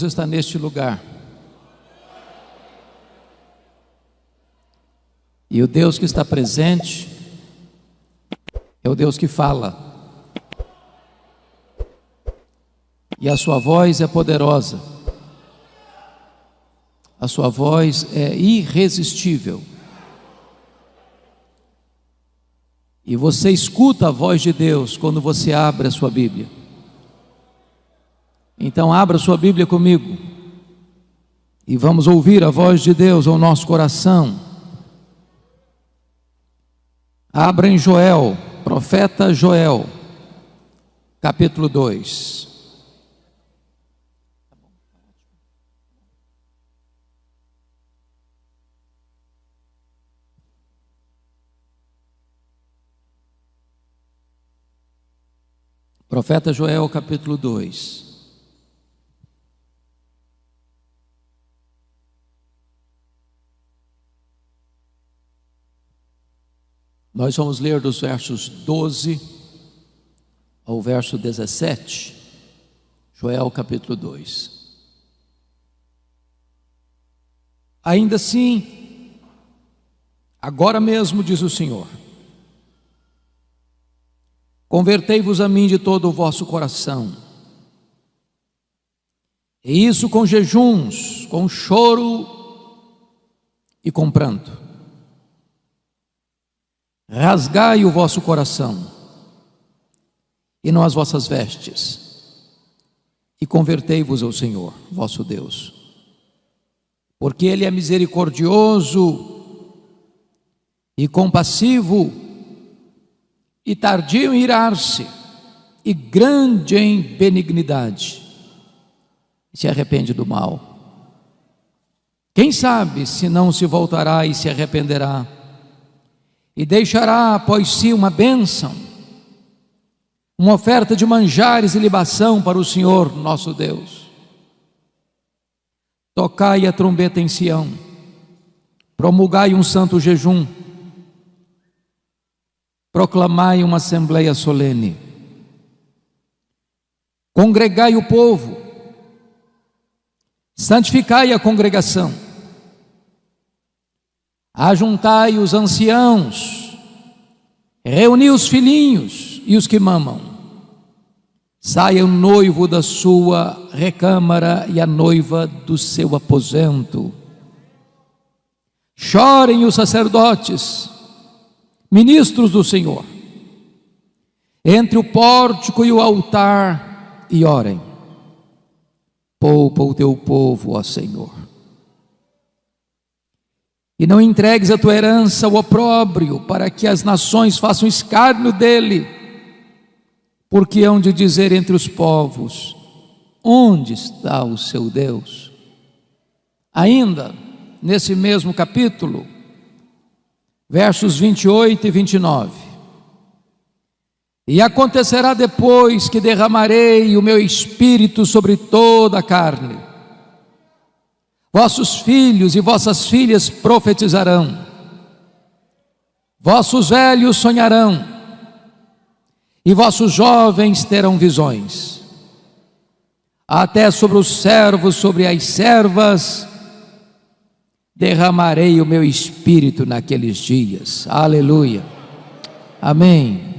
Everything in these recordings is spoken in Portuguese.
Deus está neste lugar. E o Deus que está presente é o Deus que fala. E a sua voz é poderosa. A sua voz é irresistível. E você escuta a voz de Deus quando você abre a sua Bíblia. Então abra a sua Bíblia comigo e vamos ouvir a voz de Deus ao nosso coração. Abra em Joel, profeta Joel, capítulo 2. Profeta Joel, capítulo 2. Nós vamos ler dos versos 12 ao verso 17, Joel capítulo 2. Ainda assim, agora mesmo, diz o Senhor, convertei-vos a mim de todo o vosso coração, e isso com jejuns, com choro e com pranto. Rasgai o vosso coração e não as vossas vestes, e convertei-vos ao Senhor, vosso Deus, porque Ele é misericordioso e compassivo, e tardio em irar-se, e grande em benignidade, e se arrepende do mal. Quem sabe se não se voltará e se arrependerá, e deixará após si uma bênção, uma oferta de manjares e libação para o Senhor nosso Deus. Tocai a trombeta em Sião, promulgai um santo jejum, proclamai uma assembleia solene, congregai o povo, santificai a congregação, ajuntai os anciãos, reuni os filhinhos e os que mamam. Saia o noivo da sua recâmara e a noiva do seu aposento. Chorem os sacerdotes, ministros do Senhor, entre o pórtico e o altar, e orem. Poupa o teu povo, ó Senhor, e não entregues a tua herança ao opróbrio, para que as nações façam escárnio dele, porque hão de dizer entre os povos: onde está o seu Deus? Ainda nesse mesmo capítulo, versos 28 e 29. E acontecerá depois que derramarei o meu espírito sobre toda a carne. Vossos filhos e vossas filhas profetizarão, vossos velhos sonharão, e vossos jovens terão visões. Até sobre os servos, sobre as servas, derramarei o meu espírito naqueles dias. Aleluia. Amém.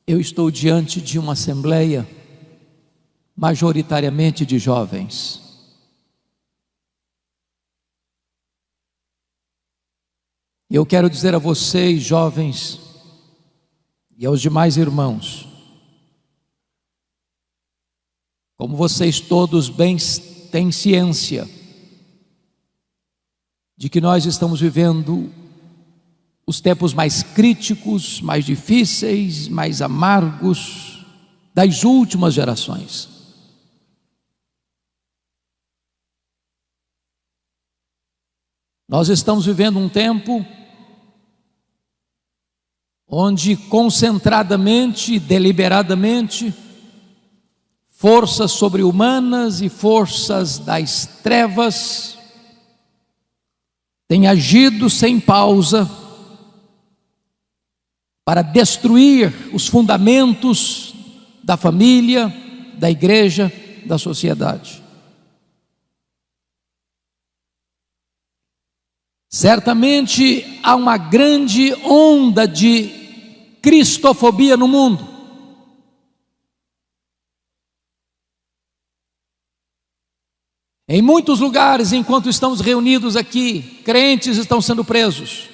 Eu estou diante de uma assembleia majoritariamente de jovens. Eu quero dizer a vocês, jovens, e aos demais irmãos, como vocês todos bem têm ciência de que nós estamos vivendo os tempos mais críticos, mais difíceis, mais amargos das últimas gerações. Nós estamos vivendo um tempo onde concentradamente, deliberadamente, forças sobre-humanas e forças das trevas têm agido sem pausa para destruir os fundamentos da família, da igreja, da sociedade. Certamente há uma grande onda de cristofobia no mundo. Em muitos lugares, enquanto estamos reunidos aqui, crentes estão sendo presos,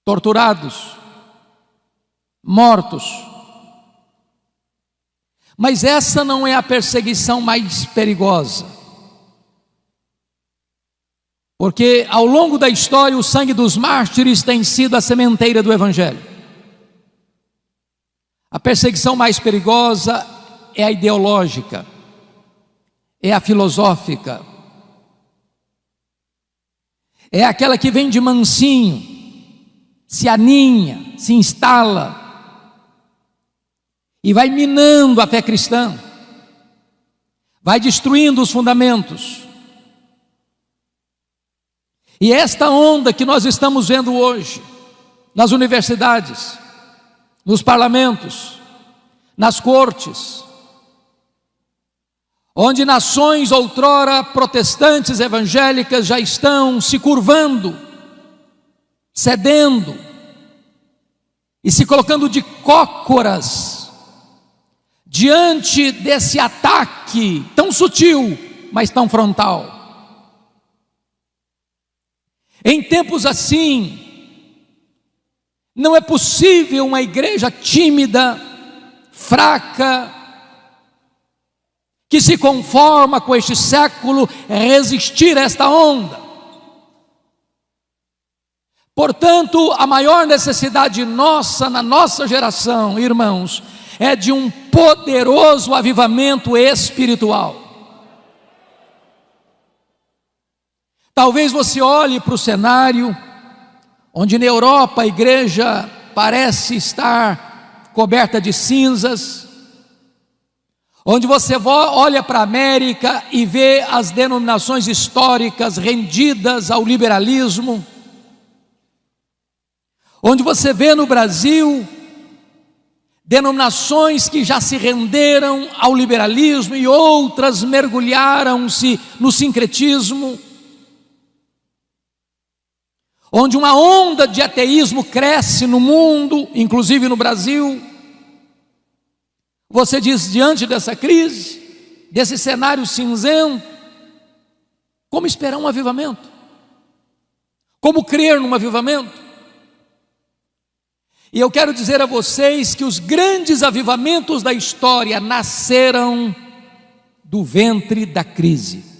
torturados, mortos. Mas essa não é a perseguição mais perigosa, porque ao longo da história o sangue dos mártires tem sido a sementeira do Evangelho. A perseguição mais perigosa é a ideológica, é a filosófica, é aquela que vem de mansinho, se aninha, se instala e vai minando a fé cristã, vai destruindo os fundamentos. E esta onda que nós estamos vendo hoje, nas universidades, nos parlamentos, nas cortes, onde nações outrora protestantes evangélicas já estão se curvando, cedendo e se colocando de cócoras diante desse ataque tão sutil, mas tão frontal. Em tempos assim, não é possível uma igreja tímida, fraca, que se conforma com este século, resistir a esta onda. Portanto, a maior necessidade nossa, na nossa geração, irmãos, é de um poderoso avivamento espiritual. Talvez você olhe para o cenário, onde na Europa a igreja parece estar coberta de cinzas, onde você olha para a América e vê as denominações históricas rendidas ao liberalismo, onde você vê no Brasil denominações que já se renderam ao liberalismo e outras mergulharam-se no sincretismo, onde uma onda de ateísmo cresce no mundo, inclusive no Brasil. Você diz, diante dessa crise, desse cenário cinzento, como esperar um avivamento? Como crer num avivamento? E eu quero dizer a vocês que os grandes avivamentos da história nasceram do ventre da crise.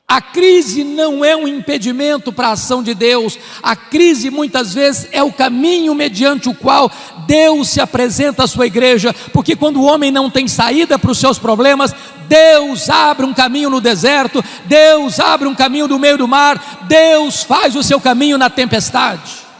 A crise não é um impedimento para a ação de Deus. A crise muitas vezes é o caminho mediante o qual Deus se apresenta à sua igreja, porque quando o homem não tem saída para os seus problemas, Deus abre um caminho no deserto, Deus abre um caminho no meio do mar, Deus faz o seu caminho na tempestade.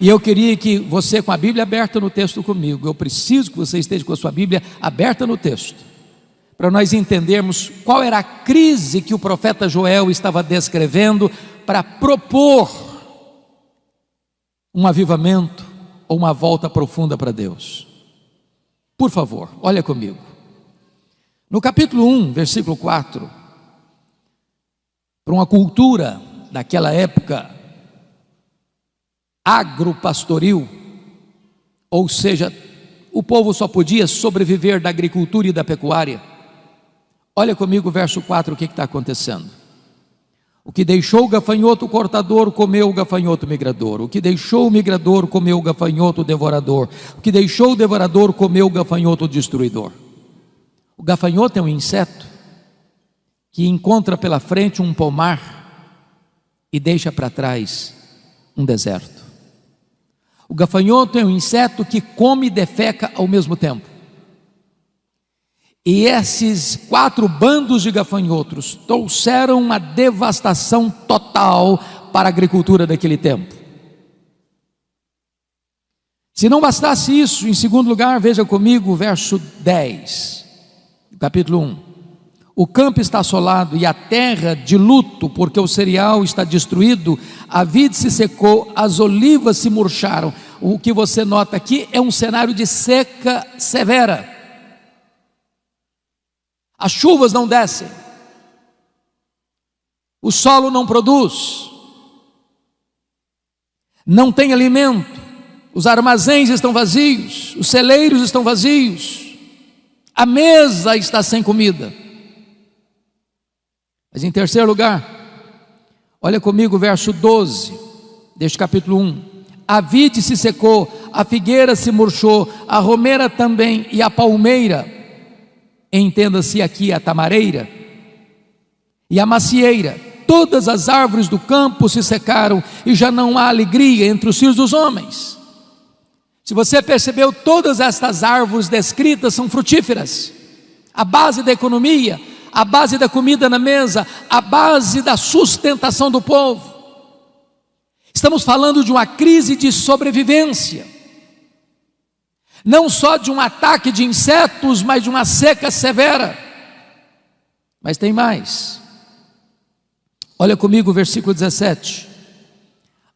E eu queria que você, com a Bíblia aberta no texto comigo, eu preciso que você esteja com a sua Bíblia aberta no texto, para nós entendermos qual era a crise que o profeta Joel estava descrevendo, para propor um avivamento ou uma volta profunda para Deus. Por favor, olha comigo. No capítulo 1, versículo 4, para uma cultura daquela época agropastoril, ou seja, o povo só podia sobreviver da agricultura e da pecuária. Olha comigo o verso 4, o que está acontecendo? O que deixou o gafanhoto cortador, comeu o gafanhoto migrador. O que deixou o migrador, comeu o gafanhoto devorador. O que deixou o devorador, comeu o gafanhoto destruidor. O gafanhoto é um inseto que encontra pela frente um pomar e deixa para trás um deserto. O gafanhoto é um inseto que come e defeca ao mesmo tempo. E esses 4 bandos de gafanhotos trouxeram uma devastação total para a agricultura daquele tempo. Se não bastasse isso, em segundo lugar, veja comigo o verso 10, capítulo 1. o campo está assolado e a terra de luto, porque o cereal está destruído, a vide se secou, as olivas se murcharam. O que você nota aqui é um cenário de seca severa. As chuvas não descem, o solo não produz, não tem alimento, os armazéns estão vazios, os celeiros estão vazios, a mesa está sem comida. Mas em terceiro lugar, olha comigo o verso 12 deste capítulo 1. A vide se secou, a figueira se murchou, a romeira também e a palmeira, entenda-se aqui a tamareira, e a macieira, todas as árvores do campo se secaram, e já não há alegria entre os filhos dos homens. Se você percebeu, todas estas árvores descritas são frutíferas, a base da economia, a base da comida na mesa, a base da sustentação do povo. Estamos falando de uma crise de sobrevivência, não só de um ataque de insetos, mas de uma seca severa. Mas tem mais. Olha comigo o versículo 17.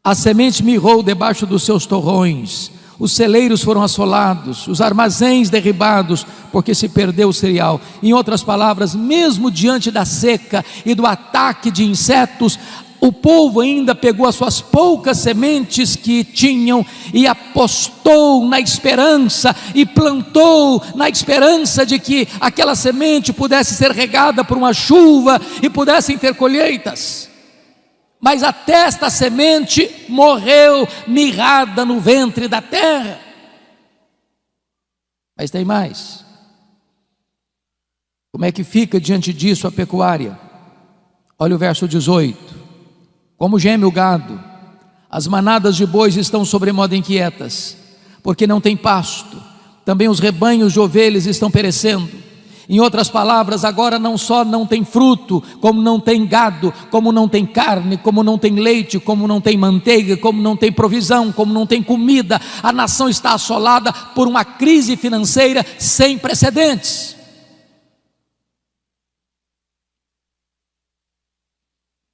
A semente mirrou debaixo dos seus torrões, os celeiros foram assolados, os armazéns derribados, porque se perdeu o cereal. Em outras palavras, mesmo diante da seca e do ataque de insetos, o povo ainda pegou as suas poucas sementes que tinham e apostou na esperança e plantou na esperança de que aquela semente pudesse ser regada por uma chuva e pudessem ter colheitas. Mas até esta semente morreu mirrada no ventre da terra. Mas tem mais. Como é que fica diante disso a pecuária? Olha o verso 18. Como geme o gado, as manadas de bois estão sobremodo inquietas, porque não tem pasto, também os rebanhos de ovelhas estão perecendo. Em outras palavras, agora não só não tem fruto, como não tem gado, como não tem carne, como não tem leite, como não tem manteiga, como não tem provisão, como não tem comida. A nação está assolada por uma crise financeira sem precedentes.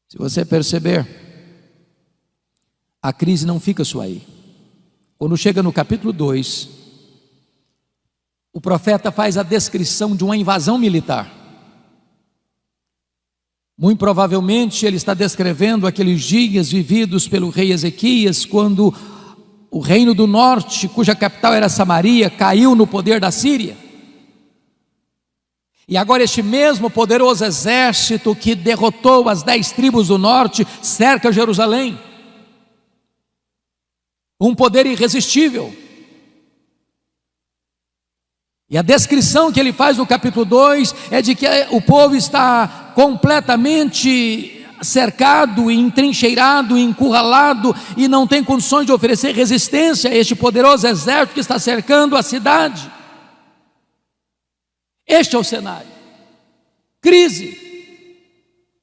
Se você perceber, a crise não fica só aí. Quando chega no capítulo 2, o profeta faz a descrição de uma invasão militar. Muito provavelmente ele está descrevendo aqueles dias vividos pelo rei Ezequias, quando o reino do norte, cuja capital era Samaria, caiu no poder da Síria. E agora este mesmo poderoso exército que derrotou as 10 tribos do norte, cerca Jerusalém. Um poder irresistível. E a descrição que ele faz no capítulo 2 é de que o povo está completamente cercado, entrincheirado, encurralado, e não tem condições de oferecer resistência a este poderoso exército que está cercando a cidade. Este é o cenário. Crise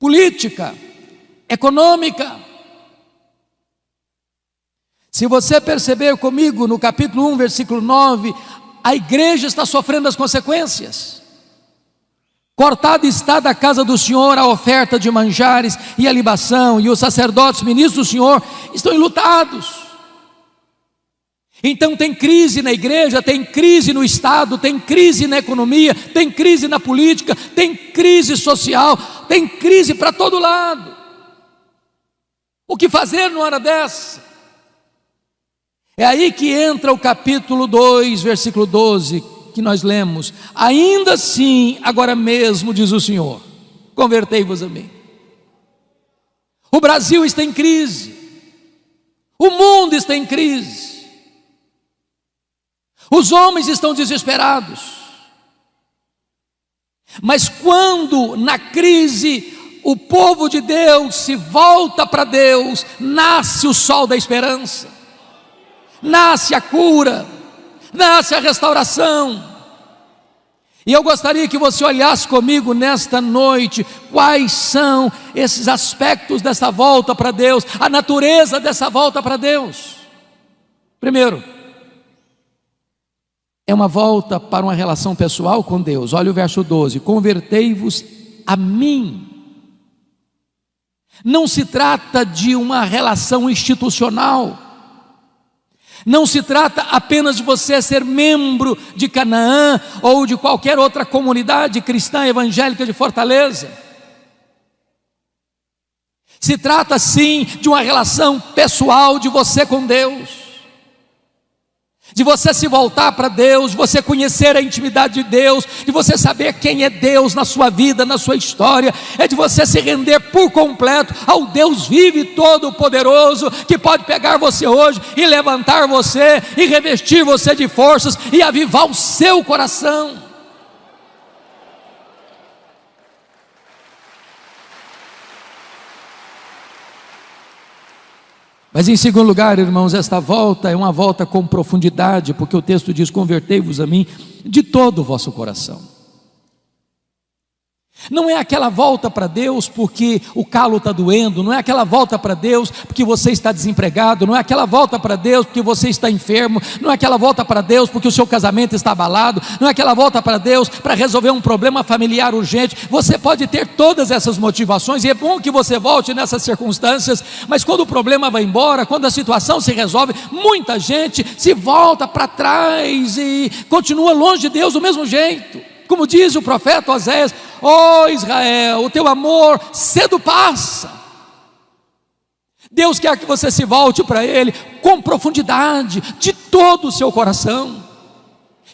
política, econômica. Se você perceber comigo no capítulo 1, versículo 9, a igreja está sofrendo as consequências. Cortada está da casa do Senhor a oferta de manjares e a libação, e os sacerdotes, ministros do Senhor, estão enlutados. Então tem crise na igreja, tem crise no Estado, tem crise na economia, tem crise na política, tem crise social, tem crise para todo lado. O que fazer numa hora dessa? É aí que entra o capítulo 2, versículo 12, que nós lemos. Ainda assim, agora mesmo, diz o Senhor, convertei-vos a mim. O Brasil está em crise, o mundo está em crise, os homens estão desesperados. Mas quando na crise o povo de Deus se volta para Deus, nasce o sol da esperança, nasce a cura, nasce a restauração. E eu gostaria que você olhasse comigo nesta noite, quais são esses aspectos dessa volta para Deus, a natureza dessa volta para Deus. Primeiro, é uma volta para uma relação pessoal com Deus. Olha o verso 12: convertei-vos a mim. Não se trata de uma relação institucional. Não se trata apenas de você ser membro de Canaã ou de qualquer outra comunidade cristã evangélica de Fortaleza. Se trata sim de uma relação pessoal de você com Deus, de você se voltar para Deus, de você conhecer a intimidade de Deus, de você saber quem é Deus na sua vida, na sua história, é de você se render por completo ao Deus vivo e todo-poderoso, que pode pegar você hoje e levantar você, e revestir você de forças, e avivar o seu coração. Mas em segundo lugar, irmãos, esta volta é uma volta com profundidade, porque o texto diz: convertei-vos a mim de todo o vosso coração. Não é aquela volta para Deus porque o calo está doendo, não é aquela volta para Deus porque você está desempregado, não é aquela volta para Deus porque você está enfermo, não é aquela volta para Deus porque o seu casamento está abalado, não é aquela volta para Deus para resolver um problema familiar urgente. Você pode ter todas essas motivações, e é bom que você volte nessas circunstâncias, mas quando o problema vai embora, quando a situação se resolve, muita gente se volta para trás e continua longe de Deus do mesmo jeito. Como diz o profeta Oséias: ó Israel, o teu amor cedo passa. Deus quer que você se volte para Ele com profundidade, de todo o seu coração,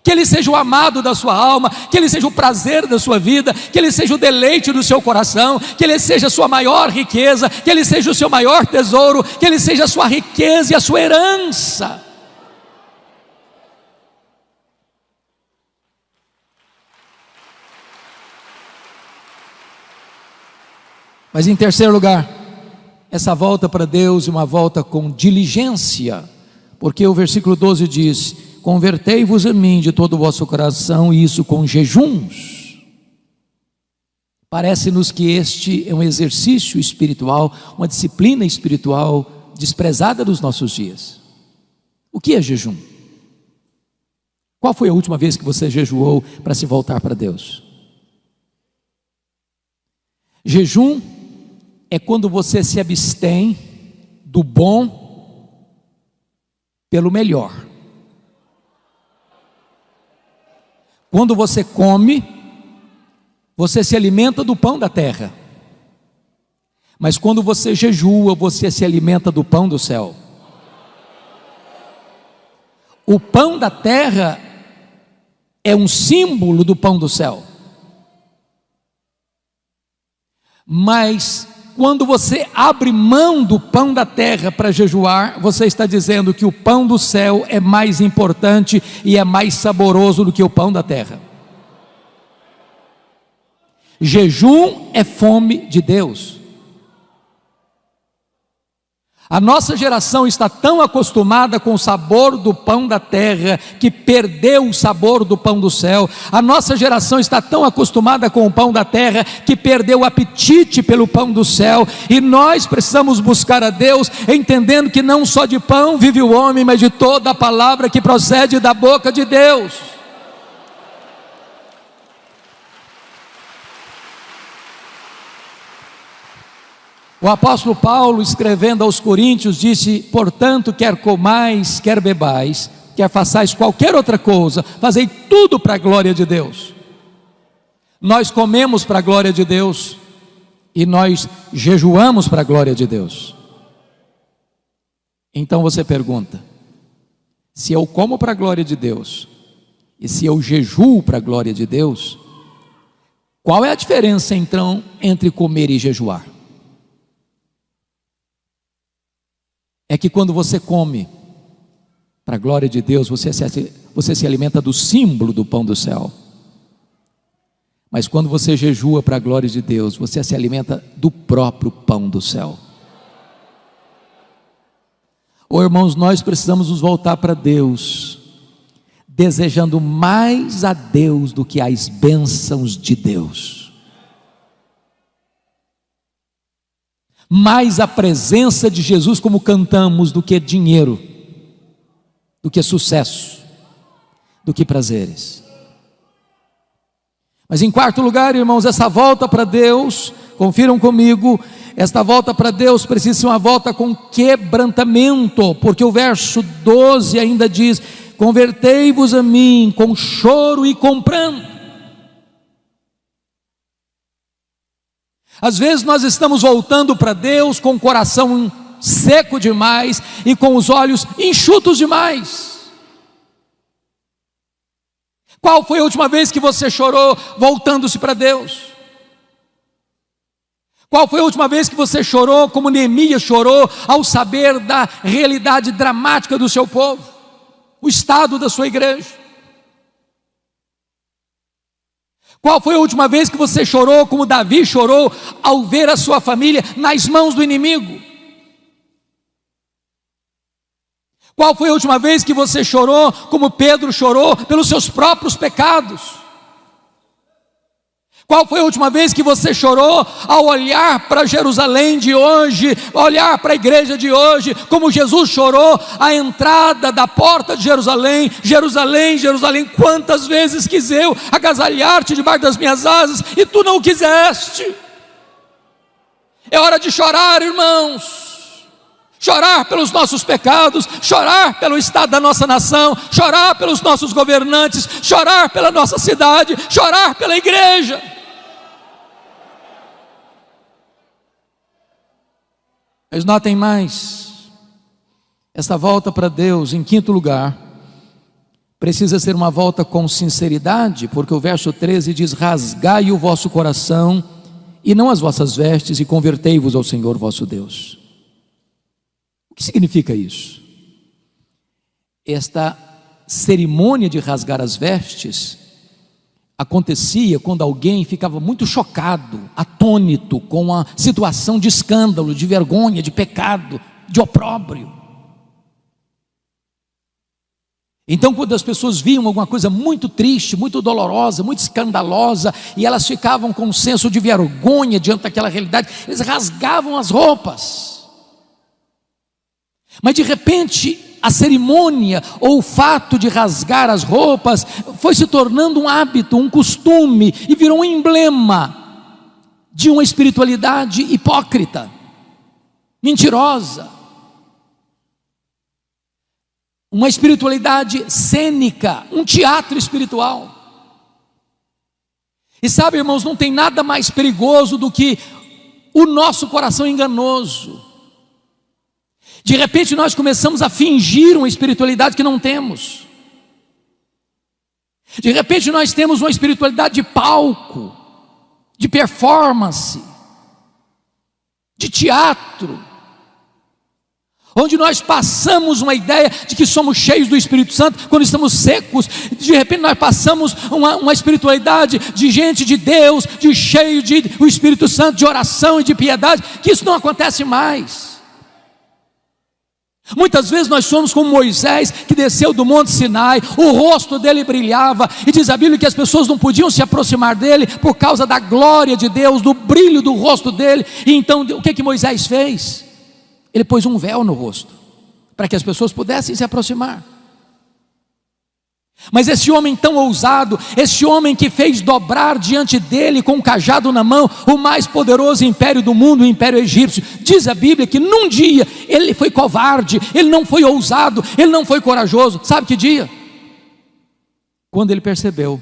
que Ele seja o amado da sua alma, que Ele seja o prazer da sua vida, que Ele seja o deleite do seu coração, que Ele seja a sua maior riqueza, que Ele seja o seu maior tesouro, que Ele seja a sua riqueza e a sua herança. Mas em terceiro lugar, essa volta para Deus é uma volta com diligência, porque o versículo 12 diz: convertei-vos a mim de todo o vosso coração, e isso com jejuns. Parece-nos que este é um exercício espiritual, uma disciplina espiritual desprezada dos nossos dias. O que é jejum? Qual foi a última vez que você jejuou para se voltar para Deus? Jejum é quando você se abstém do bom pelo melhor. Quando você come, você se alimenta do pão da terra. Mas quando você jejua, você se alimenta do pão do céu. O pão da terra é um símbolo do pão do céu. Mas quando você abre mão do pão da terra para jejuar, você está dizendo que o pão do céu é mais importante e é mais saboroso do que o pão da terra. Jejum é fome de Deus. A nossa geração está tão acostumada com o sabor do pão da terra que perdeu o sabor do pão do céu. A nossa geração está tão acostumada com o pão da terra que perdeu o apetite pelo pão do céu. E nós precisamos buscar a Deus, entendendo que não só de pão vive o homem, mas de toda a palavra que procede da boca de Deus. O apóstolo Paulo, escrevendo aos Coríntios, disse: portanto, quer comais, quer bebais, quer façais qualquer outra coisa, fazei tudo para a glória de Deus. Nós comemos para a glória de Deus e nós jejuamos para a glória de Deus. Então você pergunta: se eu como para a glória de Deus e se eu jejuo para a glória de Deus, qual é a diferença então entre comer e jejuar? É que quando você come para a glória de Deus, você se alimenta do símbolo do pão do céu. Mas quando você jejua para a glória de Deus, você se alimenta do próprio pão do céu. Irmãos, nós precisamos nos voltar para Deus, desejando mais a Deus do que as bênçãos de Deus. Mais a presença de Jesus, como cantamos, do que dinheiro, do que sucesso, do que prazeres. Mas em quarto lugar, irmãos, essa volta para Deus, confiram comigo, esta volta para Deus precisa ser uma volta com quebrantamento, porque o verso 12 ainda diz: convertei-vos a mim com choro e com pranto. Às vezes nós estamos voltando para Deus com o coração seco demais e com os olhos enxutos demais. Qual foi a última vez que você chorou voltando-se para Deus? Qual foi a última vez que você chorou como Neemias chorou ao saber da realidade dramática do seu povo, o estado da sua igreja? Qual foi a última vez que você chorou como Davi chorou ao ver a sua família nas mãos do inimigo? Qual foi a última vez que você chorou como Pedro chorou pelos seus próprios pecados? Qual foi a última vez que você chorou ao olhar para Jerusalém de hoje, olhar para a igreja de hoje, como Jesus chorou à entrada da porta de Jerusalém? Jerusalém, Jerusalém, quantas vezes quis eu agasalhar-te debaixo das minhas asas e tu não o quiseste. É hora de chorar, irmãos. Chorar pelos nossos pecados, chorar pelo estado da nossa nação, chorar pelos nossos governantes, chorar pela nossa cidade, chorar pela igreja. Mas notem mais, essa volta para Deus, em quinto lugar, precisa ser uma volta com sinceridade, porque o verso 13 diz: rasgai o vosso coração e não as vossas vestes, e convertei-vos ao Senhor vosso Deus. O que significa isso? Esta cerimônia de rasgar as vestes acontecia quando alguém ficava muito chocado, atônito com a situação de escândalo, de vergonha, de pecado, de opróbrio. Então, quando as pessoas viam alguma coisa muito triste, muito dolorosa, muito escandalosa, e elas ficavam com um senso de vergonha diante daquela realidade, eles rasgavam as roupas. Mas de repente a cerimônia ou o fato de rasgar as roupas foi se tornando um hábito, um costume, e virou um emblema de uma espiritualidade hipócrita, mentirosa, uma espiritualidade cênica, um teatro espiritual. E sabe, irmãos, não tem nada mais perigoso do que o nosso coração enganoso. De repente nós começamos a fingir uma espiritualidade que não temos. De repente nós temos uma espiritualidade de palco, de performance, de teatro, onde nós passamos uma ideia de que somos cheios do Espírito Santo quando estamos secos. De repente nós passamos uma espiritualidade de gente de Deus, de cheio do Espírito Santo, de oração e de piedade, que isso não acontece mais. Muitas vezes nós somos como Moisés, que desceu do monte Sinai, o rosto dele brilhava, e diz a Bíblia que as pessoas não podiam se aproximar dele por causa da glória de Deus, do brilho do rosto dele. E então o que Moisés fez? Ele pôs um véu no rosto, para que as pessoas pudessem se aproximar. Mas esse homem tão ousado, esse homem que fez dobrar diante dele com um cajado na mão o mais poderoso império do mundo, o império egípcio, diz a Bíblia que num dia ele foi covarde, ele não foi ousado, ele não foi corajoso. Sabe que dia? Quando ele percebeu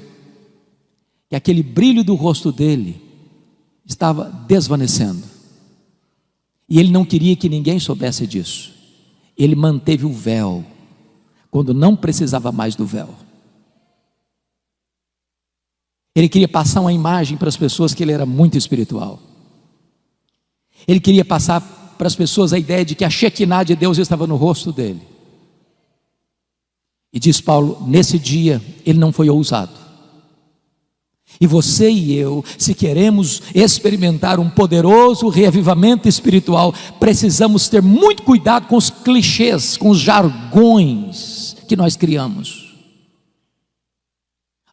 que aquele brilho do rosto dele estava desvanecendo, e ele não queria que ninguém soubesse disso. Ele manteve o véu quando não precisava mais do véu. Ele queria passar uma imagem para as pessoas que ele era muito espiritual. Ele queria passar para as pessoas a ideia de que a Shekinah de Deus estava no rosto dele. E diz Paulo, nesse dia ele não foi ousado. E você e eu, se queremos experimentar um poderoso reavivamento espiritual, precisamos ter muito cuidado com os clichês, com os jargões que nós criamos.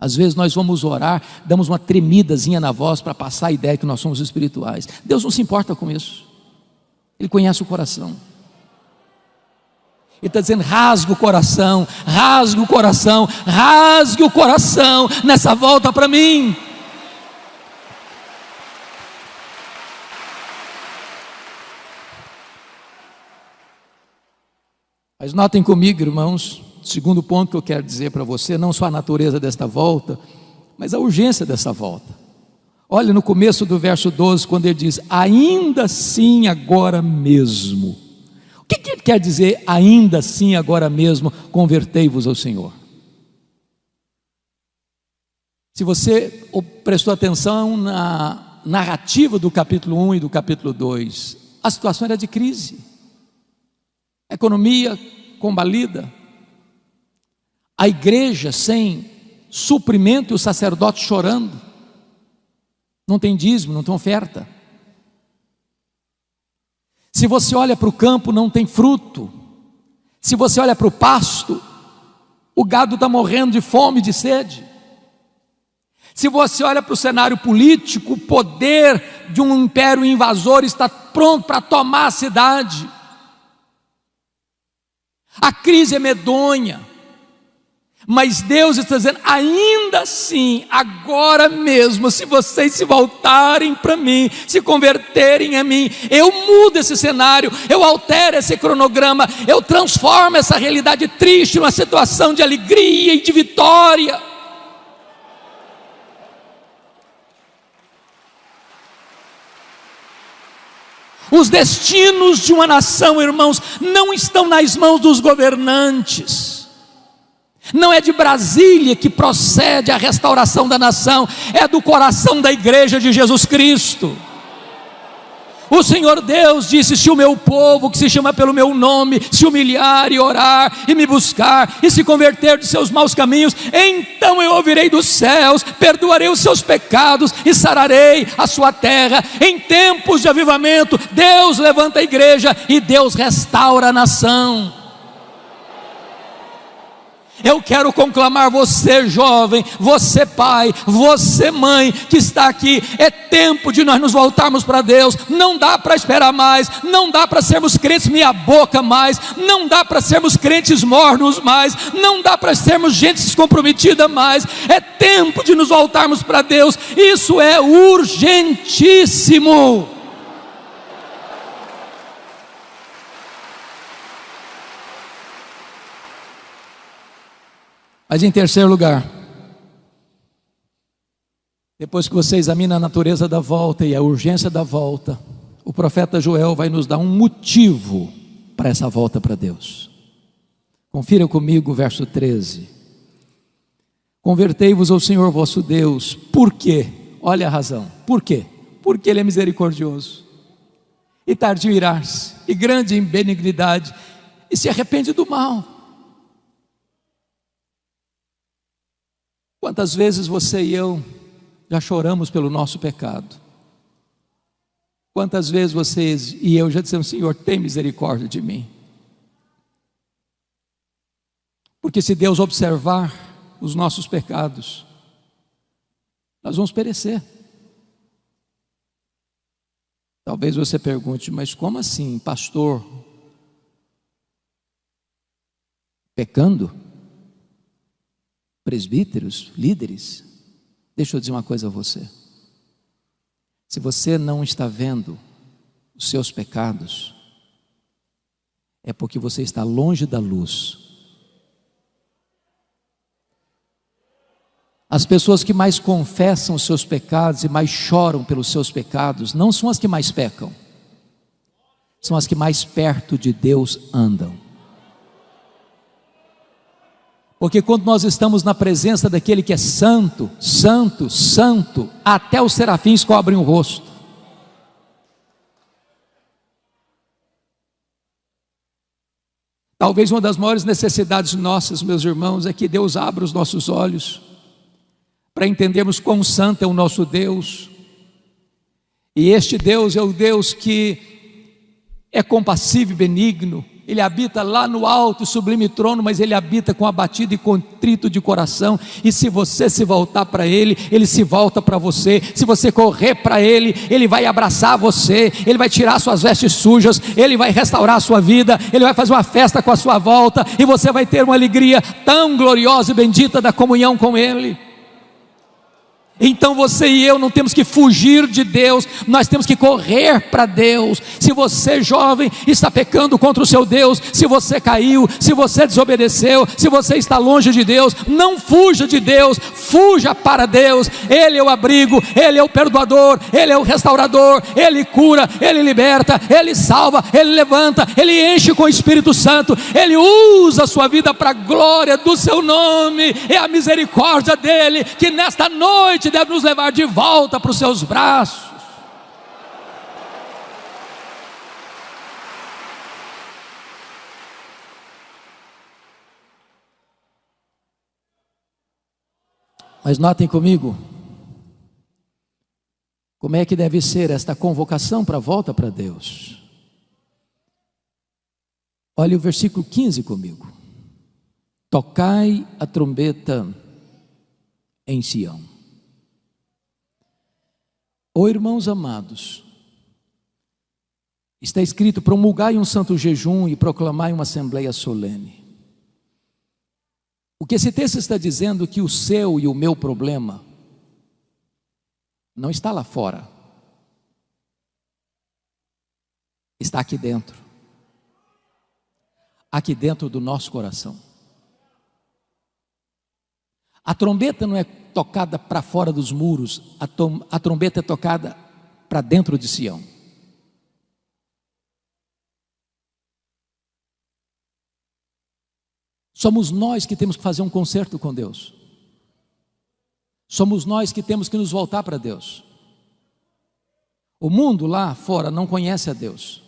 Às vezes nós vamos orar, damos uma tremidazinha na voz para passar a ideia que nós somos espirituais. Deus não se importa com isso. Ele conhece o coração. Ele está dizendo, rasgue o coração, rasgue o coração, rasgue o coração nessa volta para mim. Mas notem comigo, irmãos, o segundo ponto que eu quero dizer para você, não só a natureza desta volta, mas a urgência dessa volta. Olha no começo do verso 12, quando ele diz: ainda assim agora mesmo. O que ele quer dizer, ainda assim agora mesmo, convertei-vos ao Senhor? Se você prestou atenção na narrativa do capítulo 1 e do capítulo 2, a situação era de crise, a economia combalida, a igreja sem suprimento e o sacerdote chorando, não tem dízimo, não tem oferta. Se você olha para o campo, não tem fruto. Se você olha para o pasto, o gado está morrendo de fome e de sede. Se você olha para o cenário político, o poder de um império invasor está pronto para tomar a cidade. A crise é medonha, mas Deus está dizendo: ainda assim, agora mesmo, se vocês se voltarem para mim, se converterem a mim, eu mudo esse cenário, eu altero esse cronograma, eu transformo essa realidade triste numa situação de alegria e de vitória. Os destinos de uma nação, irmãos, não estão nas mãos dos governantes. Não é de Brasília que procede a restauração da nação, é do coração da igreja de Jesus Cristo. O Senhor Deus disse: se o meu povo, que se chama pelo meu nome, se humilhar e orar e me buscar e se converter de seus maus caminhos, então eu ouvirei dos céus, perdoarei os seus pecados e sararei a sua terra. Em tempos de avivamento, Deus levanta a igreja e Deus restaura a nação. Eu quero conclamar você, jovem, você pai, você mãe que está aqui. É tempo de nós nos voltarmos para Deus. Não dá para esperar mais, não dá para sermos crentes meia boca mais, não dá para sermos crentes mornos mais, não dá para sermos gente descomprometida mais. É tempo de nos voltarmos para Deus. Isso é urgentíssimo. Mas em terceiro lugar, depois que você examina a natureza da volta e a urgência da volta, o profeta Joel vai nos dar um motivo para essa volta para Deus. Confira comigo o verso 13. Convertei-vos ao Senhor vosso Deus. Por quê? Olha a razão. Por quê? Porque Ele é misericordioso e tardio em irar-se, e grande em benignidade, e se arrepende do mal. Quantas vezes você e eu já choramos pelo nosso pecado? Quantas vezes vocês e eu já dissemos: Senhor, tem misericórdia de mim? Porque se Deus observar os nossos pecados, nós vamos perecer. Talvez você pergunte: mas como assim, pastor? Pecando? Presbíteros, líderes? Deixa eu dizer uma coisa a você. Se você não está vendo os seus pecados, é porque você está longe da luz. As pessoas que mais confessam os seus pecados e mais choram pelos seus pecados, não são as que mais pecam, são as que mais perto de Deus andam. Porque quando nós estamos na presença daquele que é santo, santo, santo, até os serafins cobrem o rosto. Talvez uma das maiores necessidades nossas, meus irmãos, é que Deus abra os nossos olhos para entendermos quão santo é o nosso Deus. E este Deus é o Deus que é compassivo e benigno. Ele habita lá no alto e sublime trono, mas Ele habita com abatido e contrito de coração. E se você se voltar para Ele, Ele se volta para você. Se você correr para Ele, Ele vai abraçar você, Ele vai tirar suas vestes sujas, Ele vai restaurar a sua vida, Ele vai fazer uma festa com a sua volta, e você vai ter uma alegria tão gloriosa e bendita da comunhão com Ele. Então você e eu não temos que fugir de Deus, nós temos que correr para Deus. Se você, jovem, está pecando contra o seu Deus, se você caiu, se você desobedeceu, se você está longe de Deus, não fuja de Deus, fuja para Deus. Ele é o abrigo, Ele é o perdoador, Ele é o restaurador, Ele cura, Ele liberta, Ele salva, Ele levanta, Ele enche com o Espírito Santo, Ele usa a sua vida para a glória do seu nome. É a misericórdia dEle que nesta noite deve nos levar de volta para os seus braços. Mas notem comigo, como é que deve ser esta convocação para a volta para Deus. Olha o versículo 15 comigo. Tocai a trombeta em Sião. Oh, irmãos amados, está escrito: promulgai um santo jejum e proclamai uma assembleia solene. O que esse texto está dizendo é que o seu e o meu problema não está lá fora, está aqui dentro do nosso coração. A trombeta não é tocada para fora dos muros, a trombeta é tocada para dentro de Sião. Somos nós que temos que fazer um concerto com Deus. Somos nós que temos que nos voltar para Deus. O mundo lá fora não conhece a Deus.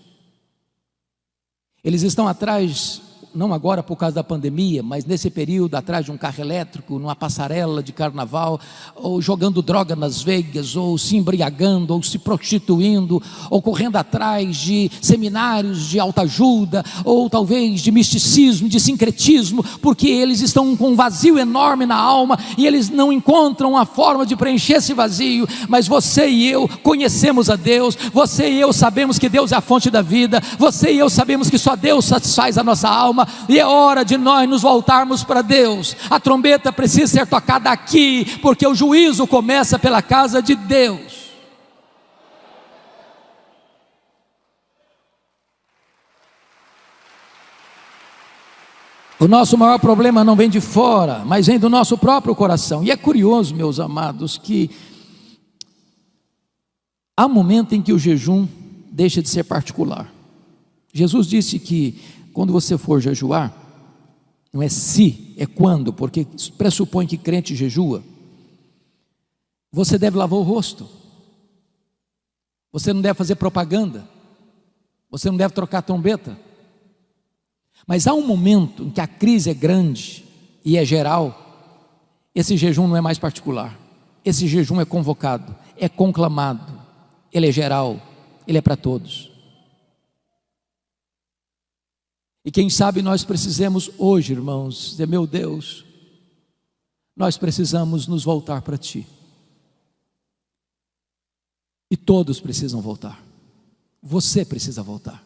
Eles estão atrás, não agora por causa da pandemia, mas nesse período atrás de um carro elétrico, numa passarela de carnaval, ou jogando droga nas veias, ou se embriagando, ou se prostituindo, ou correndo atrás de seminários de autoajuda, ou talvez de misticismo, de sincretismo, porque eles estão com um vazio enorme na alma, e eles não encontram a forma de preencher esse vazio. Mas você e eu conhecemos a Deus, você e eu sabemos que Deus é a fonte da vida, você e eu sabemos que só Deus satisfaz a nossa alma, e é hora de nós nos voltarmos para Deus. A trombeta precisa ser tocada aqui, porque o juízo começa pela casa de Deus. O nosso maior problema não vem de fora, mas vem do nosso próprio coração. E é curioso, meus amados, que há um momento em que o jejum deixa de ser particular. Jesus disse que quando você for jejuar, não é se, é quando, porque pressupõe que crente jejua. Você deve lavar o rosto, você não deve fazer propaganda, você não deve trocar trombeta. Mas há um momento em que a crise é grande e é geral. Esse jejum não é mais particular, esse jejum é convocado, é conclamado, ele é geral, ele é para todos. E quem sabe nós precisamos hoje, irmãos, dizer: meu Deus, nós precisamos nos voltar para Ti. E todos precisam voltar. Você precisa voltar.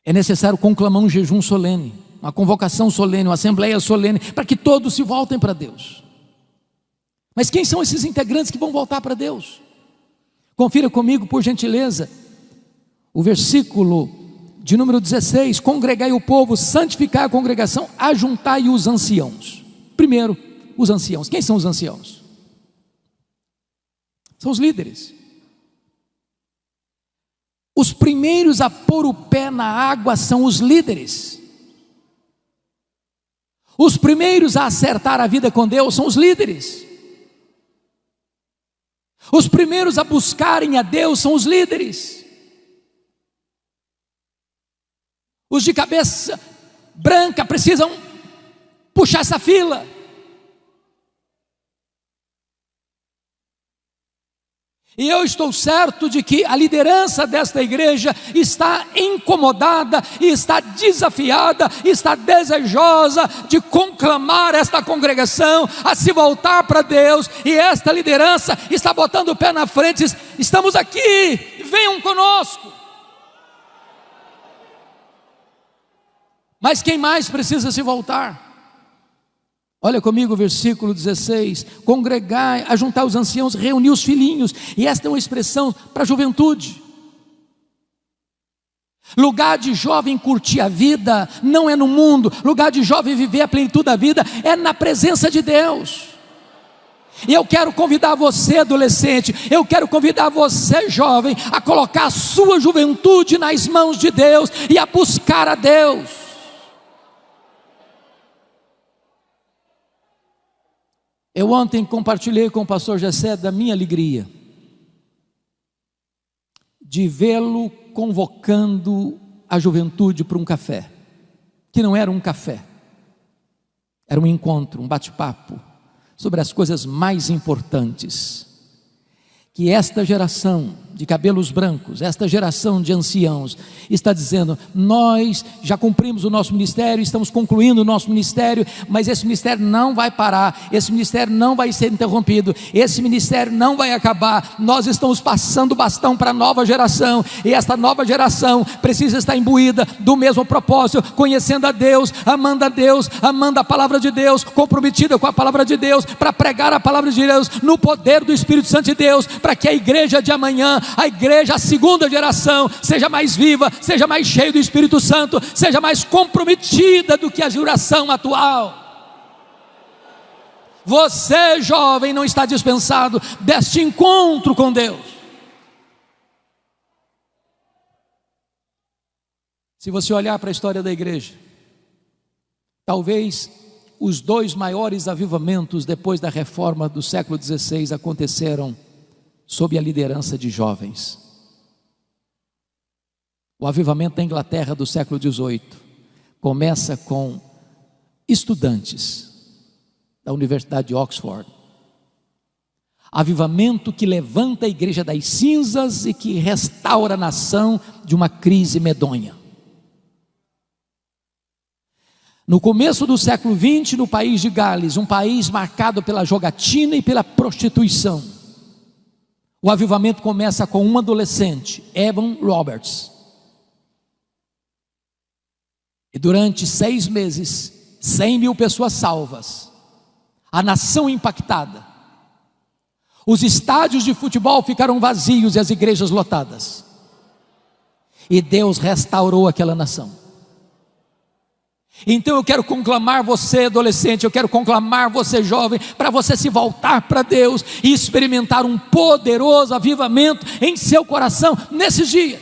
É necessário conclamar um jejum solene, uma convocação solene, uma assembleia solene, para que todos se voltem para Deus. Mas quem são esses integrantes que vão voltar para Deus? Confira comigo, por gentileza, o versículo de número 16: congregai o povo, santificai a congregação, ajuntai os anciãos. Primeiro, os anciãos. Quem são os anciãos? São os líderes. Os primeiros a pôr o pé na água são os líderes. Os primeiros a acertar a vida com Deus são os líderes. Os primeiros a buscarem a Deus são os líderes. Os de cabeça branca precisam puxar essa fila. E eu estou certo de que a liderança desta igreja está incomodada, e está desafiada, e está desejosa de conclamar esta congregação a se voltar para Deus. E esta liderança está botando o pé na frente, diz: estamos aqui, venham conosco. Mas quem mais precisa se voltar? Olha comigo o versículo 16: congregai, ajuntar os anciãos, reunir os filhinhos. E esta é uma expressão para a juventude. Lugar de jovem curtir a vida não é no mundo. Lugar de jovem viver a plenitude da vida é na presença de Deus. E eu quero convidar você, adolescente, eu quero convidar você, jovem, a colocar a sua juventude nas mãos de Deus e a buscar a Deus. Eu ontem compartilhei com o pastor Gessé da minha alegria de vê-lo convocando a juventude para um café, que não era um café, era um encontro, um bate-papo sobre as coisas mais importantes que esta geração de cabelos brancos, esta geração de anciãos está dizendo: nós já cumprimos o nosso ministério, estamos concluindo o nosso ministério, mas esse ministério não vai parar, esse ministério não vai ser interrompido, esse ministério não vai acabar. Nós estamos passando o bastão para a nova geração, e esta nova geração precisa estar imbuída do mesmo propósito, conhecendo a Deus, amando a palavra de Deus, comprometida com a palavra de Deus, para pregar a palavra de Deus no poder do Espírito Santo de Deus, para que a igreja de amanhã, a igreja, a segunda geração, seja mais viva, seja mais cheia do Espírito Santo, seja mais comprometida do que a geração atual. Você, jovem, não está dispensado deste encontro com Deus. Se você olhar para a história da igreja, talvez os dois maiores avivamentos depois da reforma do século XVI aconteceram sob a liderança de jovens. O avivamento da Inglaterra do século XVIII começa com estudantes da Universidade de Oxford. Avivamento que levanta a igreja das cinzas e que restaura a nação de uma crise medonha. No começo do século XX, no país de Gales, um país marcado pela jogatina e pela prostituição, o avivamento começa com um adolescente, Evan Roberts. E durante 6 meses, 100.000 pessoas salvas, a nação impactada, os estádios de futebol ficaram vazios e as igrejas lotadas, e Deus restaurou aquela nação. Então eu quero conclamar você, adolescente, eu quero conclamar você, jovem, para você se voltar para Deus e experimentar um poderoso avivamento em seu coração nesses dias.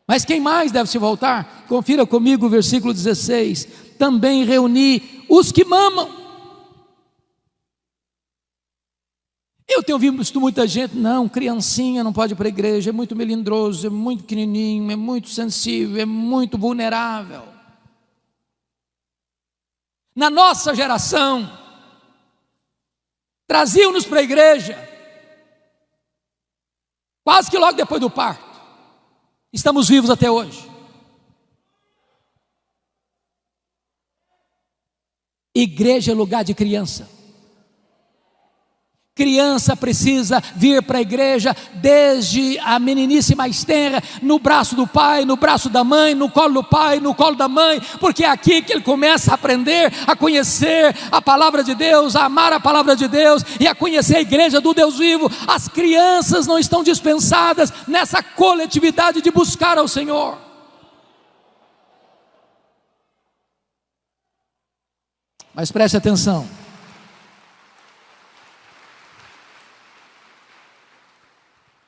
Mas quem mais deve se voltar? Confira comigo o versículo 16: também reuni os que mamam. Eu tenho visto muita gente: não, criancinha não pode ir para a igreja, é muito melindroso, é muito pequenininho, é muito sensível, é muito vulnerável. Na nossa geração, traziam-nos para a igreja, quase que logo depois do parto. Estamos vivos até hoje. Igreja é lugar de criança. Criança precisa vir para a igreja desde a meninice mais tenra, no braço do pai, no braço da mãe, no colo do pai, no colo da mãe, porque é aqui que ele começa a aprender, a conhecer a palavra de Deus, a amar a palavra de Deus e a conhecer a igreja do Deus vivo. As crianças não estão dispensadas nessa coletividade de buscar ao Senhor. Mas preste atenção.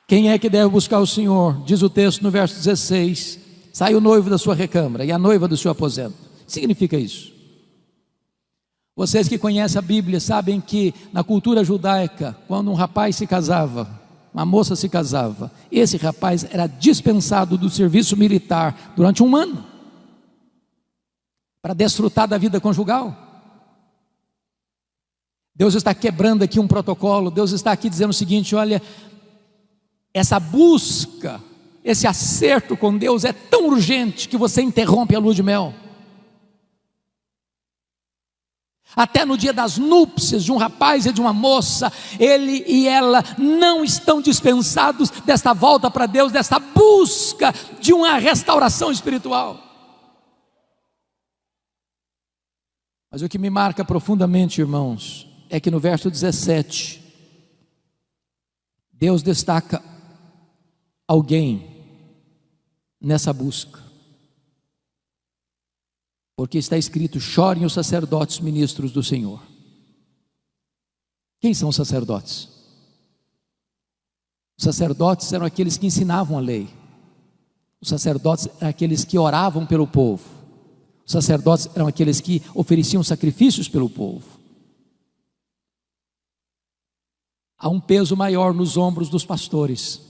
Quem é que deve buscar o Senhor? Diz o texto no verso 16: sai o noivo da sua recâmara e a noiva do seu aposento. O que significa isso? Vocês que conhecem a Bíblia sabem que na cultura judaica, quando um rapaz se casava, uma moça se casava, esse rapaz era dispensado do serviço militar durante 1 ano, para desfrutar da vida conjugal. Deus está quebrando aqui um protocolo. Deus está aqui dizendo o seguinte: olha, essa busca, esse acerto com Deus é tão urgente que você interrompe a lua de mel. Até no dia das núpcias de um rapaz e de uma moça, ele e ela não estão dispensados desta volta para Deus, desta busca de uma restauração espiritual. Mas o que me marca profundamente, irmãos, é que no verso 17, Deus destaca alguém nessa busca, porque está escrito: chorem os sacerdotes ministros do Senhor. Quem são os sacerdotes? Os sacerdotes eram aqueles que ensinavam a lei. Os sacerdotes eram aqueles que oravam pelo povo. Os sacerdotes eram aqueles que ofereciam sacrifícios pelo povo. Há um peso maior nos ombros dos pastores.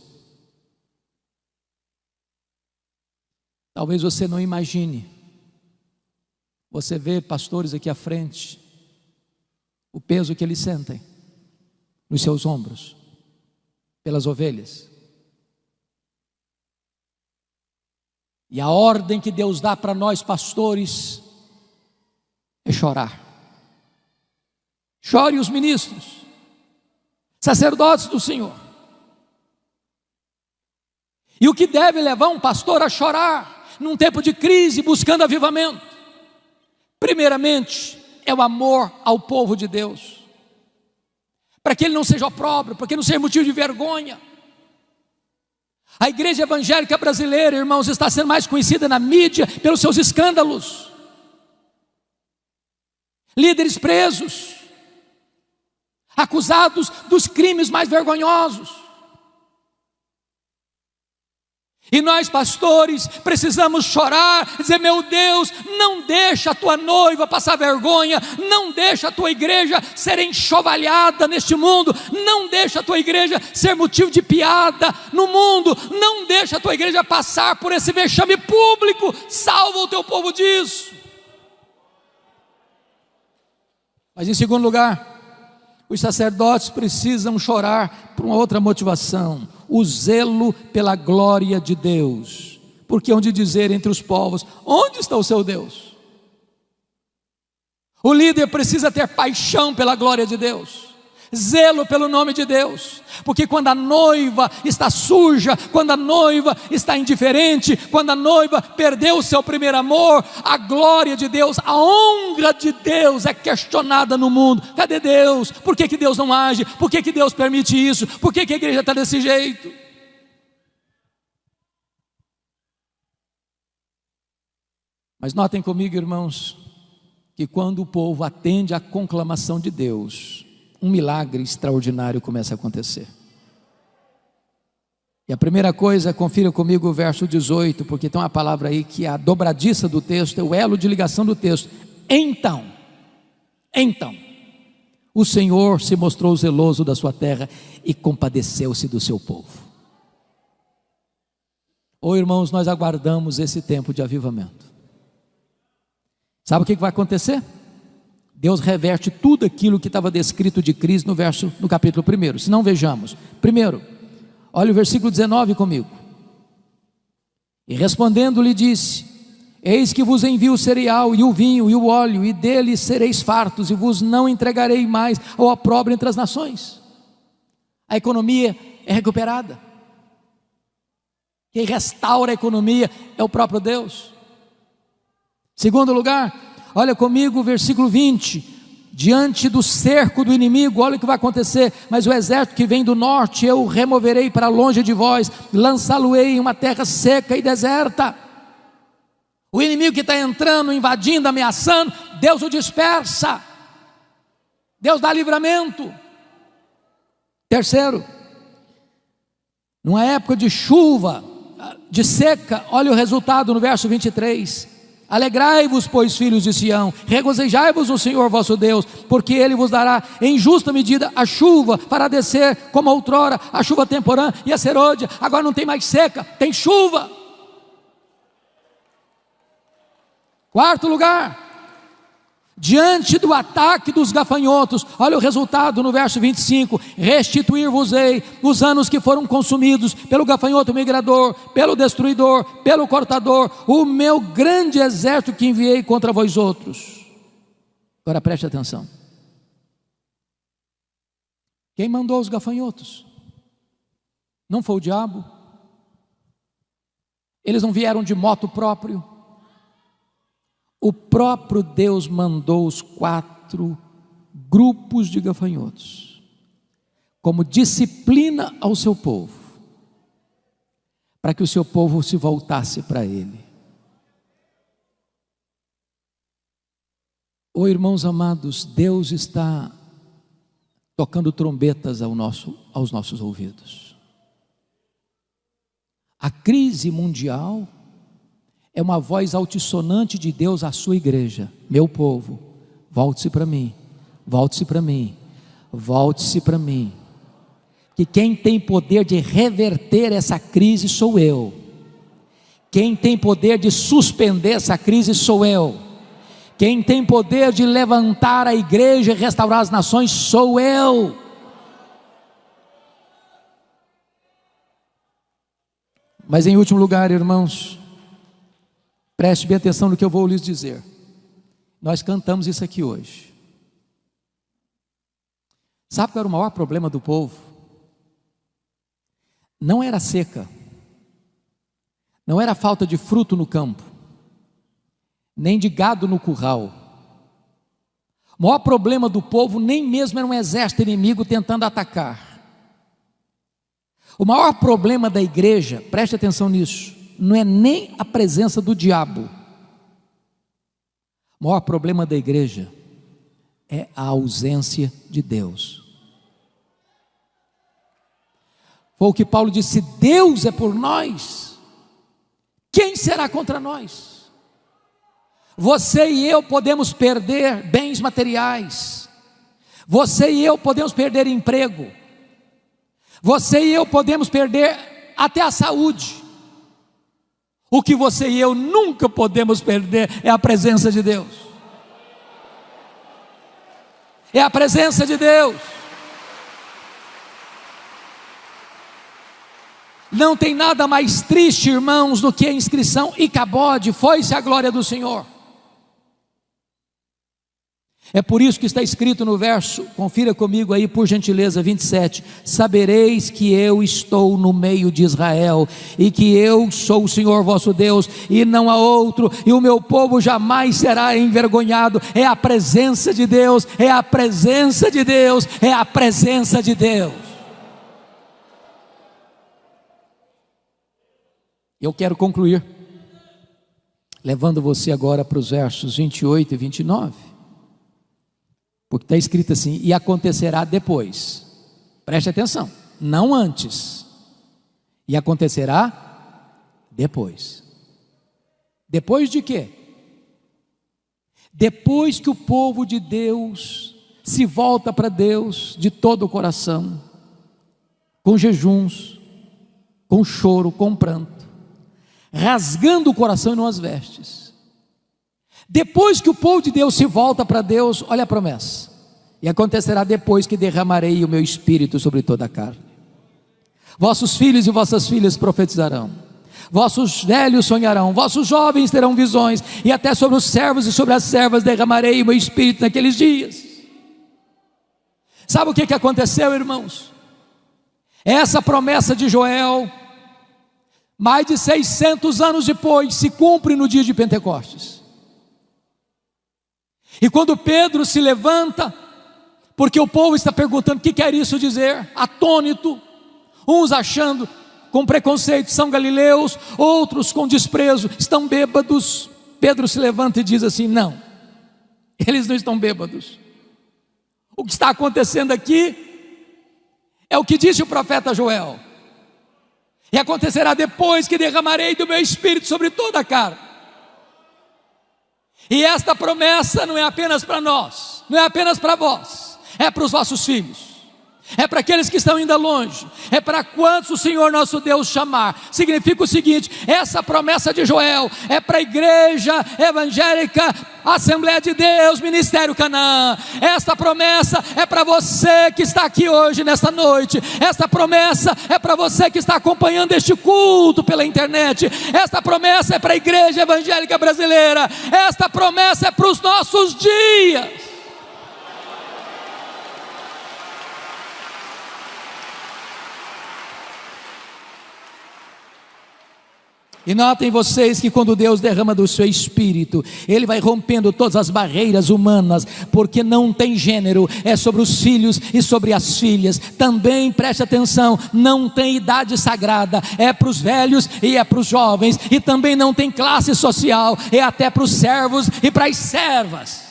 Talvez você não imagine. Você vê pastores aqui à frente, o peso que eles sentem nos seus ombros, pelas ovelhas. E a ordem que Deus dá para nós pastores é chorar. Chore os ministros, sacerdotes do Senhor. E o que deve levar um pastor a chorar num tempo de crise, buscando avivamento? Primeiramente, é o amor ao povo de Deus, para que ele não seja opróbrio, para que não seja motivo de vergonha. A igreja evangélica brasileira, irmãos, está sendo mais conhecida na mídia pelos seus escândalos, líderes presos, acusados dos crimes mais vergonhosos. E nós pastores precisamos chorar, dizer: meu Deus, não deixa a tua noiva passar vergonha, não deixa a tua igreja ser enxovalhada neste mundo, não deixa a tua igreja ser motivo de piada no mundo, não deixa a tua igreja passar por esse vexame público. Salva o teu povo disso. Mas em segundo lugar, os sacerdotes precisam chorar por uma outra motivação: o zelo pela glória de Deus. Porque hão de dizer entre os povos: onde está o seu Deus? O líder precisa ter paixão pela glória de Deus, zelo pelo nome de Deus, porque quando a noiva está suja, quando a noiva está indiferente, quando a noiva perdeu o seu primeiro amor, a glória de Deus, a honra de Deus é questionada no mundo. Cadê Deus? Por que Deus não age? Por que Deus permite isso? Por que a igreja está desse jeito? Mas notem comigo, irmãos, que quando o povo atende à conclamação de Deus, um milagre extraordinário começa a acontecer. E a primeira coisa, confira comigo o verso 18, porque tem uma palavra aí que é a dobradiça do texto, é o elo de ligação do texto. Então, o Senhor se mostrou zeloso da sua terra e compadeceu-se do seu povo. Irmãos, nós aguardamos esse tempo de avivamento. Sabe o que vai acontecer? Deus reverte tudo aquilo que estava descrito de crise no capítulo 1. Se não, vejamos. Primeiro, olha o versículo 19 comigo. E respondendo lhe disse: eis que vos envio o cereal e o vinho e o óleo, e dele sereis fartos, e vos não entregarei mais ao opróbrio entre as nações. A economia é recuperada. Quem restaura a economia é o próprio Deus. Segundo lugar, olha comigo o versículo 20, diante do cerco do inimigo, olha o que vai acontecer: mas o exército que vem do norte eu removerei para longe de vós, lançá-lo-ei em uma terra seca e deserta. O inimigo que está entrando, invadindo, ameaçando, Deus o dispersa, Deus dá livramento. Terceiro, numa época de chuva, de seca, olha o resultado no verso 23: alegrai-vos, pois, filhos de Sião, regozijai-vos no Senhor vosso Deus, porque Ele vos dará em justa medida a chuva, fará descer como outrora a chuva temporã e a serôdia. Agora não tem mais seca, tem chuva. Quarto lugar, diante do ataque dos gafanhotos, olha o resultado no verso 25: restituir-vos-ei os anos que foram consumidos pelo gafanhoto migrador, pelo destruidor, pelo cortador, o meu grande exército que enviei contra vós outros. Agora preste atenção: quem mandou os gafanhotos? Não foi o diabo? Eles não vieram de moto próprio. o próprio Deus mandou os 4 grupos de gafanhotos, como disciplina ao seu povo, para que o seu povo se voltasse para Ele. Oh, irmãos amados, Deus está tocando trombetas aos nossos ouvidos. A crise mundial é uma voz altissonante de Deus à sua igreja: meu povo, volte-se para mim, volte-se para mim, volte-se para mim. Que quem tem poder de reverter essa crise sou eu. Quem tem poder de suspender essa crise sou eu. Quem tem poder de levantar a igreja e restaurar as nações sou eu. Mas em último lugar, irmãos, preste bem atenção no que eu vou lhes dizer. Nós cantamos isso aqui hoje. Sabe qual era o maior problema do povo? Não era a seca, não era a falta de fruto no campo, nem de gado no curral. O maior problema do povo nem mesmo era um exército inimigo tentando atacar. O maior problema da igreja, preste atenção nisso, não é nem a presença do diabo. O maior problema da igreja é a ausência de Deus. Foi o que Paulo disse: se Deus é por nós, quem será contra nós? Você e eu podemos perder bens materiais, você e eu podemos perder emprego, você e eu podemos perder até a saúde. O que você e eu nunca podemos perder é a presença de Deus. É a presença de Deus. Não tem nada mais triste, irmãos, do que a inscrição Icabode, foi-se a glória do Senhor. É por isso que está escrito no verso, confira comigo aí por gentileza, 27, sabereis que eu estou no meio de Israel, e que eu sou o Senhor vosso Deus, e não há outro, e o meu povo jamais será envergonhado. É a presença de Deus, é a presença de Deus, é a presença de Deus. Eu quero concluir, levando você agora para os versos 28 e 29, porque está escrito assim: e acontecerá depois, preste atenção, não antes, e acontecerá depois. Depois de quê? Depois que o povo de Deus se volta para Deus de todo o coração, com jejuns, com choro, com pranto, rasgando o coração e não as vestes. Depois que o povo de Deus se volta para Deus, olha a promessa: e acontecerá depois que derramarei o meu espírito sobre toda a carne. Vossos filhos e vossas filhas profetizarão, vossos velhos sonharão, vossos jovens terão visões, e até sobre os servos e sobre as servas derramarei o meu espírito naqueles dias. Sabe o que aconteceu, irmãos? Essa promessa de Joel, mais de 600 anos depois, se cumpre no dia de Pentecostes. E quando Pedro se levanta, porque o povo está perguntando o que quer isso dizer, atônito, uns achando com preconceito são galileus, outros com desprezo, estão bêbados. Pedro se levanta e diz assim: não, eles não estão bêbados. O que está acontecendo aqui é o que disse o profeta Joel: e acontecerá depois que derramarei do meu espírito sobre toda a carne. E esta promessa não é apenas para nós, não é apenas para vós, é para os vossos filhos, é para aqueles que estão ainda longe, é para quantos o Senhor nosso Deus chamar. Significa o seguinte: essa promessa de Joel é para a igreja evangélica, Assembleia de Deus, Ministério Canaã. Esta promessa é para você que está aqui hoje, nesta noite. Esta promessa é para você que está acompanhando este culto pela internet. Esta promessa é para a igreja evangélica brasileira. Esta promessa é para os nossos dias. E notem vocês que quando Deus derrama do seu Espírito, Ele vai rompendo todas as barreiras humanas, porque não tem gênero, é sobre os filhos e sobre as filhas. Também preste atenção, não tem idade sagrada, é para os velhos e é para os jovens. E também não tem classe social, é até para os servos e para as servas.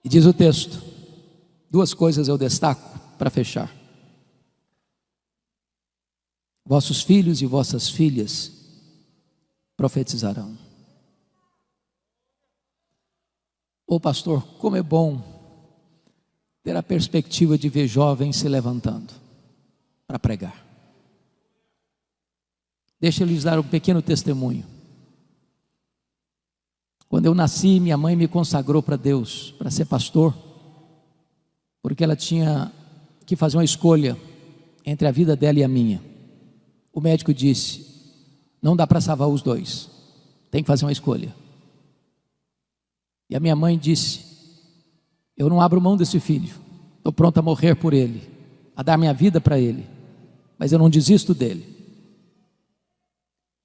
E diz o texto, duas coisas eu destaco para fechar: vossos filhos e vossas filhas profetizarão. Ô pastor, como é bom ter a perspectiva de ver jovens se levantando para pregar. Deixa eu lhes dar um pequeno testemunho. Quando eu nasci, minha mãe me consagrou para Deus, para ser pastor, porque ela tinha que fazer uma escolha entre a vida dela e a minha. O médico disse: não dá para salvar os dois, tem que fazer uma escolha. E a minha mãe disse: eu não abro mão desse filho, estou pronto a morrer por ele, a dar minha vida para ele, mas eu não desisto dele.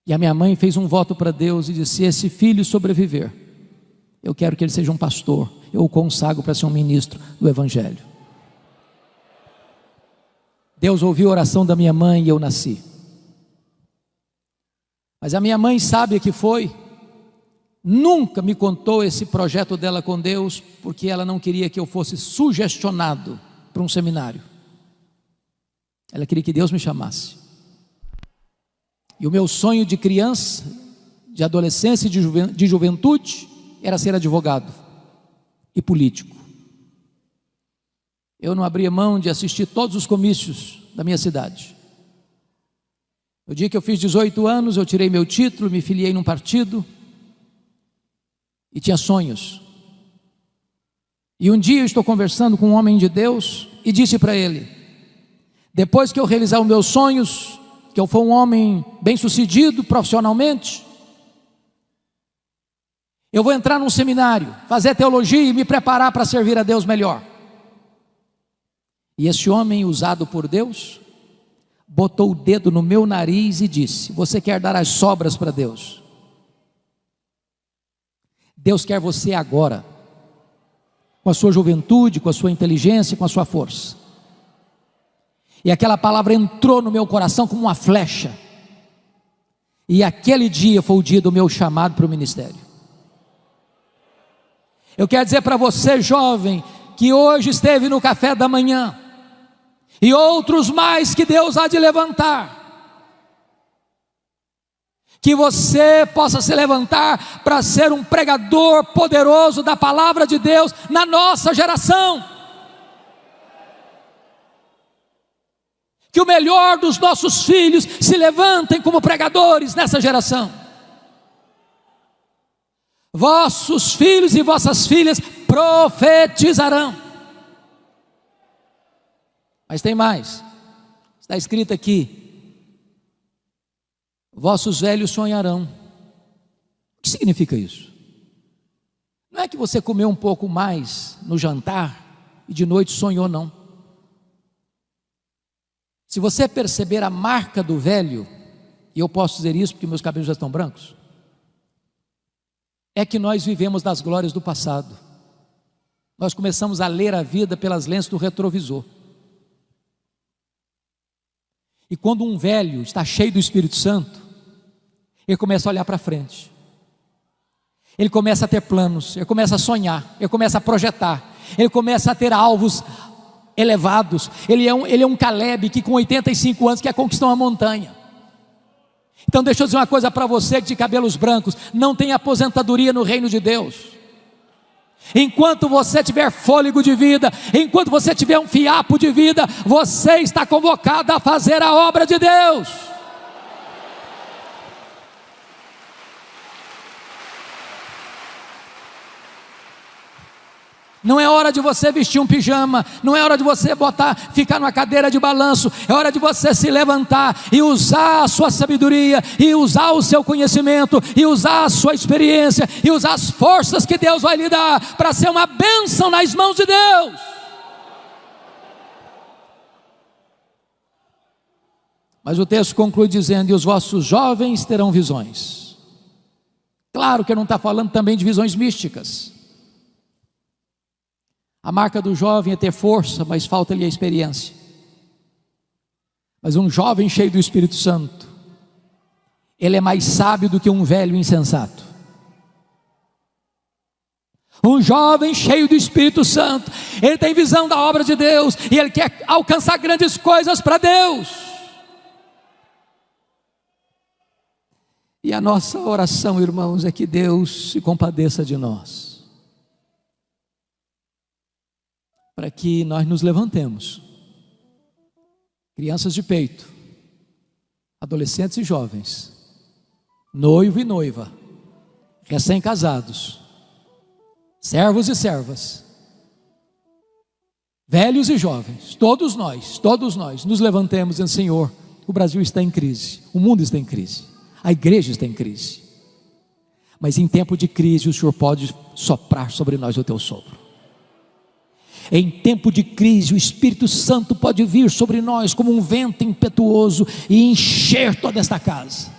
E a minha mãe fez um voto para Deus e disse: se esse filho sobreviver, eu quero que ele seja um pastor, eu o consagro para ser um ministro do Evangelho. Deus ouviu a oração da minha mãe e eu nasci. Mas a minha mãe, sábia que foi, nunca me contou esse projeto dela com Deus, porque ela não queria que eu fosse sugestionado para um seminário. Ela queria que Deus me chamasse. E o meu sonho de criança, de adolescência e de juventude era ser advogado e político. Eu não abria mão de assistir todos os comícios da minha cidade. No dia que eu fiz 18 anos, eu tirei meu título, me filiei num partido e tinha sonhos. E um dia eu estou conversando com um homem de Deus e disse para ele: depois que eu realizar os meus sonhos, que eu for um homem bem sucedido profissionalmente, eu vou entrar num seminário, fazer teologia e me preparar para servir a Deus melhor. E esse homem, usado por Deus, botou o dedo no meu nariz e disse: você quer dar as sobras para Deus? Deus quer você agora, com a sua juventude, com a sua inteligência, com a sua força. E aquela palavra entrou no meu coração como uma flecha. E aquele dia foi o dia do meu chamado para o ministério. Eu quero dizer para você, jovem, que hoje esteve no café da manhã, e outros mais que Deus há de levantar, que você possa se levantar para ser um pregador poderoso da palavra de Deus na nossa geração. Que o melhor dos nossos filhos se levantem como pregadores nessa geração. Vossos filhos e vossas filhas profetizarão. Mas tem mais, está escrito aqui: vossos velhos sonharão. O que significa isso? Não é que você comeu um pouco mais no jantar e de noite sonhou, não. Se você perceber a marca do velho, e eu posso dizer isso porque meus cabelos já estão brancos, é que nós vivemos das glórias do passado. Nós começamos a ler a vida pelas lentes do retrovisor. E quando um velho está cheio do Espírito Santo, ele começa a olhar para frente, ele começa a ter planos, ele começa a sonhar, ele começa a projetar, ele começa a ter alvos elevados. Ele é um Caleb que com 85 anos quer conquistar uma montanha. Então deixa eu dizer uma coisa para você de cabelos brancos: não tem aposentadoria no reino de Deus. Enquanto você tiver fôlego de vida, enquanto você tiver um fiapo de vida, você está convocado a fazer a obra de Deus. Não é hora de você vestir um pijama, não é hora de você ficar numa cadeira de balanço. É hora de você se levantar e usar a sua sabedoria, e usar o seu conhecimento, e usar a sua experiência, e usar as forças que Deus vai lhe dar para ser uma bênção nas mãos de Deus. Mas o texto conclui dizendo: e os vossos jovens terão visões. Claro que não está falando também de visões místicas. A marca do jovem é ter força, mas falta-lhe a experiência. Mas um jovem cheio do Espírito Santo, ele é mais sábio do que um velho insensato. Um jovem cheio do Espírito Santo, ele tem visão da obra de Deus, e ele quer alcançar grandes coisas para Deus. E a nossa oração, irmãos, é que Deus se compadeça de nós, para que nós nos levantemos, crianças de peito, adolescentes e jovens, noivo e noiva, recém-casados, servos e servas, velhos e jovens, todos nós nos levantemos dizendo: Senhor, o Brasil está em crise, o mundo está em crise, a igreja está em crise, mas em tempo de crise o Senhor pode soprar sobre nós o teu sopro. Em tempo de crise o Espírito Santo pode vir sobre nós como um vento impetuoso e encher toda esta casa.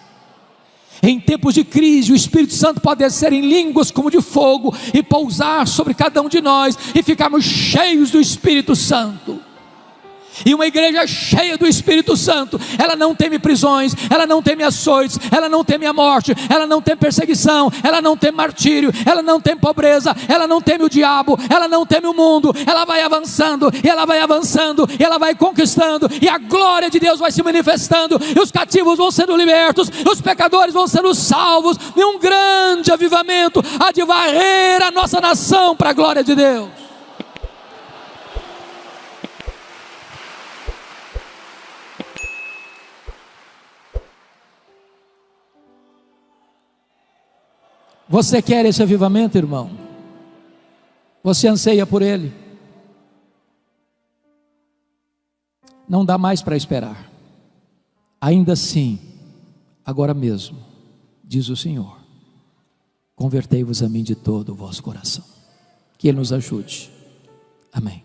Em tempos de crise o Espírito Santo pode descer em línguas como de fogo e pousar sobre cada um de nós e ficarmos cheios do Espírito Santo. E uma igreja cheia do Espírito Santo, ela não teme prisões, ela não teme açoites, ela não teme a morte, ela não teme perseguição, ela não teme martírio, ela não teme pobreza, ela não teme o diabo, ela não teme o mundo. Ela vai avançando, e ela vai avançando, e ela vai conquistando, e a glória de Deus vai se manifestando, e os cativos vão sendo libertos, e os pecadores vão sendo salvos, e um grande avivamento há de varrer a nossa nação para a glória de Deus. Você quer esse avivamento, irmão? Você anseia por ele? Não dá mais para esperar. Ainda assim, agora mesmo, diz o Senhor: convertei-vos a mim de todo o vosso coração. Que Ele nos ajude. Amém.